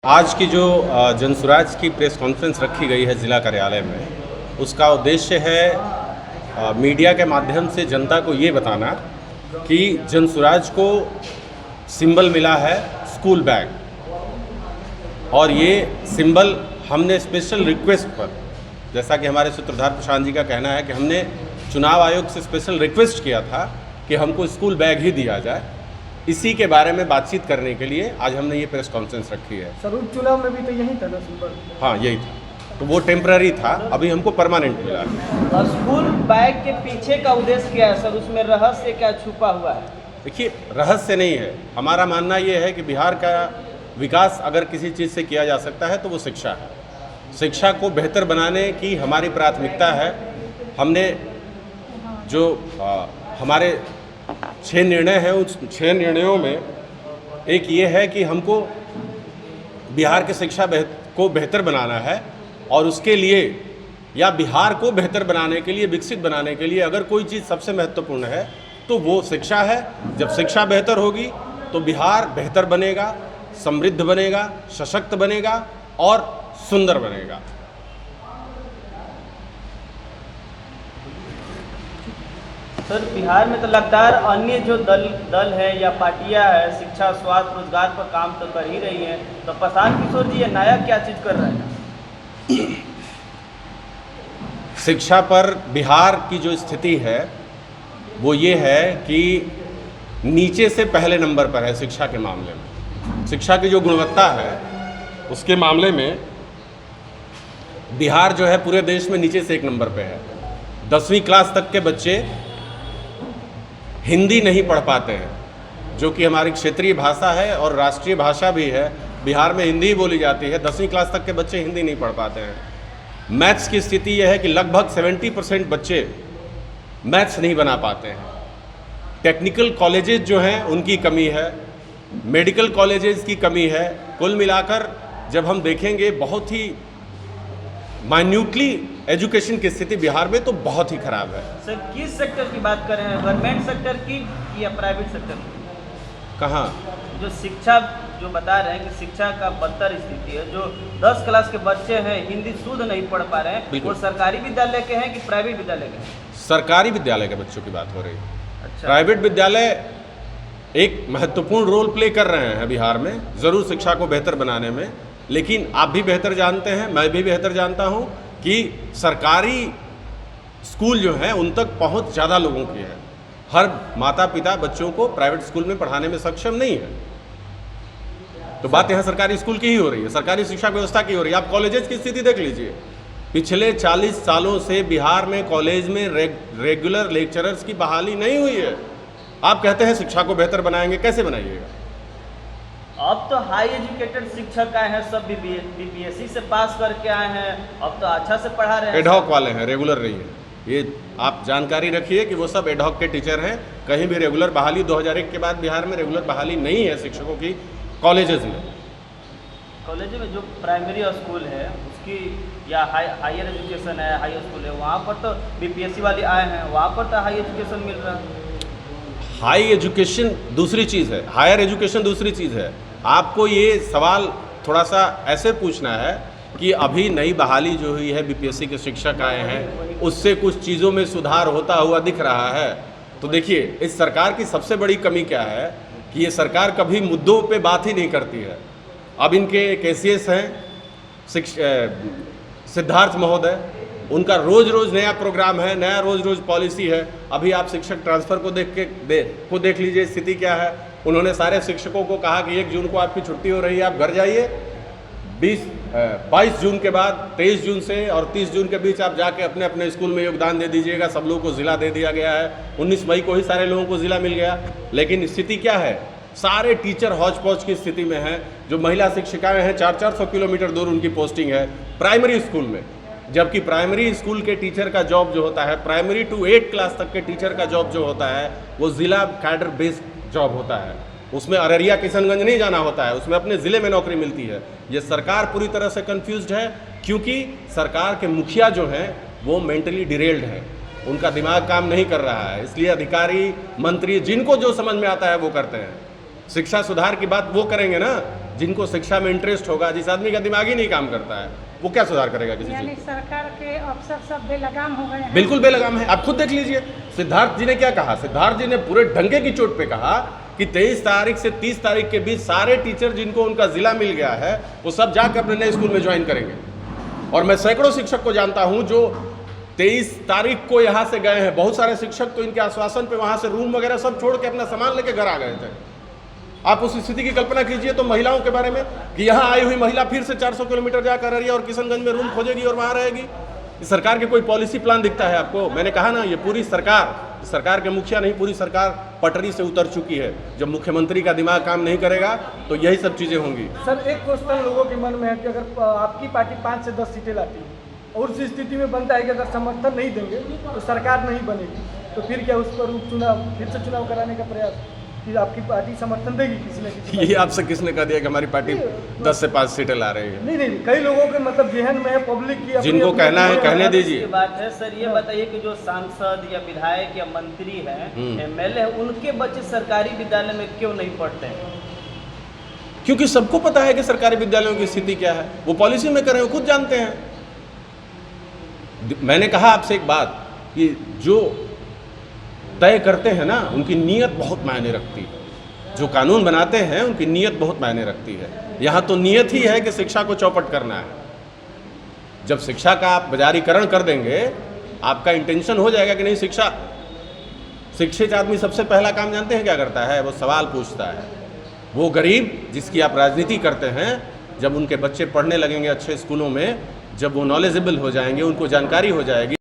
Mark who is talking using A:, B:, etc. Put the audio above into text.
A: आज की जो जनसुराज की प्रेस कॉन्फ्रेंस रखी गई है ज़िला कार्यालय में, उसका उद्देश्य है मीडिया के माध्यम से जनता को ये बताना कि जनसुराज को सिंबल मिला है स्कूल बैग, और ये सिंबल हमने स्पेशल रिक्वेस्ट पर, जैसा कि हमारे सूत्रधार प्रशांत जी का कहना है कि हमने चुनाव आयोग से स्पेशल रिक्वेस्ट किया था कि हमको स्कूल बैग ही दिया जाए, इसी के बारे में बातचीत करने के लिए आज हमने ये प्रेस कॉन्फ्रेंस रखी है।
B: सर उप चुनाव में भी तो यही था ना सिंबल?
A: हाँ, यही था, तो वो टेम्पररी था, अभी हमको परमानेंट मिला है।
C: और स्कूल बैग के पीछे का उद्देश्य क्या है सर? उसमें रहस्य क्या छुपा हुआ है?
A: देखिए, रहस्य नहीं है, हमारा मानना ये है कि बिहार का विकास अगर किसी चीज़ से किया जा सकता है तो वो शिक्षा है। शिक्षा को बेहतर बनाने की हमारी प्राथमिकता है। हमने जो हमारे 6 निर्णय हैं, उन 6 निर्णयों में एक ये है कि हमको बिहार की शिक्षा को बेहतर बनाना है, और उसके लिए या बिहार को बेहतर बनाने के लिए, विकसित बनाने के लिए अगर कोई चीज़ सबसे महत्वपूर्ण है तो वो शिक्षा है। जब शिक्षा बेहतर होगी तो बिहार बेहतर बनेगा, समृद्ध बनेगा, सशक्त बनेगा और सुंदर बनेगा।
C: सर, बिहार में तो लगातार अन्य जो दल है या पार्टियां है, शिक्षा, स्वास्थ्य, रोजगार पर काम तो कर ही रही हैं, तो प्रशांत किशोर जी ये नया क्या चीज़ कर रहे हैं?
A: शिक्षा पर बिहार की जो स्थिति है वो ये है कि नीचे से पहले नंबर पर है शिक्षा के मामले में। शिक्षा की जो गुणवत्ता है उसके मामले में बिहार जो है पूरे देश में नीचे से 1 नंबर पे है। 10वीं क्लास तक के बच्चे हिंदी नहीं पढ़ पाते हैं, जो कि हमारी क्षेत्रीय भाषा है और राष्ट्रीय भाषा भी है। बिहार में हिंदी बोली जाती है, 10वीं क्लास तक के बच्चे हिंदी नहीं पढ़ पाते हैं। मैथ्स की स्थिति यह है कि लगभग 70% बच्चे मैथ्स नहीं बना पाते हैं। टेक्निकल कॉलेजेस जो हैं उनकी कमी है, मेडिकल कॉलेजेस की कमी है। कुल मिलाकर जब हम देखेंगे बहुत ही माइन्यूटली एजुकेशन की स्थिति बिहार में तो बहुत ही खराब है।
C: सर, किस सेक्टर की बात कर रहे हैं, गवर्नमेंट सेक्टर की या प्राइवेट सेक्टर की?
A: कहाँ?
C: जो शिक्षा जो बता रहे हैं कि शिक्षा का बदतर स्थिति है, जो 10 क्लास के बच्चे हैं हिंदी शुद्ध नहीं पढ़ पा रहे हैं, वो सरकारी विद्यालय के हैं कि प्राइवेट विद्यालय के हैं?
A: सरकारी विद्यालय के बच्चों की बात हो रही है।
C: अच्छा।
A: प्राइवेट विद्यालय एक महत्वपूर्ण रोल प्ले कर रहे हैं बिहार में, ज़रूर शिक्षा को बेहतर बनाने में, लेकिन आप भी बेहतर जानते हैं, मैं भी बेहतर जानता हूं कि सरकारी स्कूल जो हैं उन तक पहुंच ज़्यादा लोगों की है। हर माता पिता बच्चों को प्राइवेट स्कूल में पढ़ाने में सक्षम नहीं है। तो बात यहाँ सरकारी स्कूल की ही हो रही है, सरकारी शिक्षा व्यवस्था की हो रही है। आप कॉलेजेस की स्थिति देख लीजिए, पिछले 40 सालों से बिहार में कॉलेज में रेगुलर लेक्चरर्स की बहाली नहीं हुई है। आप कहते हैं शिक्षा को बेहतर बनाएंगे, कैसे बनाइएगा?
C: अब तो हाई एजुकेटेड शिक्षक आए हैं, सब बीपीएससी से पास करके आए हैं, अब तो अच्छा से पढ़ा रहे हैं।
A: एडहॉक वाले हैं, रेगुलर नहीं है। ये आप जानकारी रखिए कि वो सब एडहॉक के टीचर हैं। कहीं भी रेगुलर बहाली 2001 के बाद बिहार में रेगुलर बहाली नहीं है शिक्षकों की कॉलेजेस में।
C: कॉलेज में जो प्राइमरी स्कूल है उसकी या हायर एजुकेशन है, हाई स्कूल है, वहाँ पर तो बीपीएससी वाले आए हैं, वहाँ पर तो हाई एजुकेशन मिल रहा है।
A: हाई एजुकेशन दूसरी चीज़ है, हायर एजुकेशन दूसरी चीज़ है। आपको ये सवाल थोड़ा सा ऐसे पूछना है कि अभी नई बहाली जो हुई है, बीपीएससी के शिक्षक आए हैं, उससे कुछ चीज़ों में सुधार होता हुआ दिख रहा है। तो देखिए, इस सरकार की सबसे बड़ी कमी क्या है कि ये सरकार कभी मुद्दों पे बात ही नहीं करती है। अब इनके केसीएस हैं सिद्धार्थ महोदय, उनका रोज़ रोज़ नया प्रोग्राम है, नया रोज़ रोज़ पॉलिसी है। अभी आप शिक्षक ट्रांसफ़र को देख लीजिए, स्थिति क्या है। उन्होंने सारे शिक्षकों को कहा कि 1 जून को आपकी छुट्टी हो रही है, आप घर जाइए। 22 जून के बाद 23 जून से और 30 जून के बीच आप जाके अपने अपने स्कूल में योगदान दे दीजिएगा। सब लोगों को ज़िला दे दिया गया है। 19 मई को ही सारे लोगों को ज़िला मिल गया। लेकिन स्थिति क्या है, सारे टीचर हौच पौच की स्थिति में हैं। जो महिला शिक्षिकाएँ हैं, 400 किलोमीटर दूर उनकी पोस्टिंग है प्राइमरी स्कूल में, जबकि प्राइमरी स्कूल के टीचर का जॉब जो होता है, प्राइमरी टू 8 क्लास तक के टीचर का जॉब जो होता है, वो ज़िला कैडर बेस्ड जॉब होता है। उसमें अररिया किशनगंज नहीं जाना होता है, उसमें अपने ज़िले में नौकरी मिलती है। ये सरकार पूरी तरह से कंफ्यूज्ड है, क्योंकि सरकार के मुखिया जो हैं वो मेंटली डिरेल्ड हैं, उनका दिमाग काम नहीं कर रहा है। इसलिए अधिकारी, मंत्री, जिनको जो समझ में आता है वो करते हैं। शिक्षा सुधार की बात वो करेंगे ना जिनको शिक्षा में इंटरेस्ट होगा, जिस आदमी का दिमाग ही नहीं काम करता है, वो क्या सुधार करेगा किसी
D: यानी
A: चीज़?
D: सरकार के अफसर सब बेलगाम हो गए हैं।
A: बिल्कुल बेलगाम है। आप खुद देख लीजिए, सिद्धार्थ जी ने क्या कहा। सिद्धार्थ जी ने पूरे ढंगे की चोट पे कहा कि 23 तारीख से 30 तारीख के बीच सारे टीचर जिनको उनका जिला मिल गया है वो सब जाकर अपने नए स्कूल में ज्वाइन करेंगे। और मैं सैकड़ों शिक्षक को जानता हूं जो 23 तारीख को यहाँ से गए हैं। बहुत सारे शिक्षक तो इनके आश्वासन पे वहाँ से रूम वगैरह सब छोड़ के अपना सामान लेके घर आ गए थे। आप उस स्थिति की कल्पना कीजिए तो महिलाओं के बारे में कि यहाँ आई हुई महिला फिर से 400 किलोमीटर जाकर अररिया और किशनगंज में रूम खोजेगी और वहाँ रहेगी। इस सरकार के कोई पॉलिसी प्लान दिखता है आपको? मैंने कहा ना, ये पूरी सरकार के मुखिया नहीं, पूरी सरकार पटरी से उतर चुकी है। जब मुख्यमंत्री का दिमाग काम नहीं करेगा तो यही सब चीज़ें होंगी।
B: सर, एक क्वेश्चन लोगों के मन में है कि अगर आपकी पार्टी 5 से 10 सीटें लाती है और उस स्थिति में बनता है कि अगर समर्थन नहीं देंगे तो सरकार नहीं बनेगी, तो फिर क्या उस पर फिर से चुनाव कराने का प्रयास, फिर आपकी पार्टी समर्थन देगी किसी न किसी?
A: ये आपसे किसने कह दिया कि हमारी पार्टी 10 से 5 सीटें ला रही है?
B: नहीं, कई लोगों के मतलब जहन में है, पब्लिक की
A: जिनको कहना है कहने दीजिए।
C: बात है सर, ये बताइए कि जो सांसद या विधायक या मंत्री हैं, MLA, उनके बच्चे सरकारी विद्यालय में क्यों नहीं पढ़ते हैं?
A: क्योंकि सबको पता है कि सरकारी विद्यालयों की स्थिति क्या है। वो पॉलिसी में करें, वो खुद जानते हैं। मैंने कहा आपसे एक बात कि जो तय करते हैं ना, उनकी नीयत बहुत मायने रखती है। जो कानून बनाते हैं उनकी नीयत बहुत मायने रखती है। यहाँ तो नीयत ही है कि शिक्षा को चौपट करना है। जब शिक्षा का आप बाजारीकरण कर देंगे, आपका इंटेंशन हो जाएगा कि नहीं, शिक्षित आदमी सबसे पहला काम जानते हैं क्या करता है? वो सवाल पूछता है। वो गरीब जिसकी आप राजनीति करते हैं, जब उनके बच्चे पढ़ने लगेंगे अच्छे स्कूलों में, जब वो नॉलेजेबल हो जाएंगे, उनको जानकारी हो जाएगी,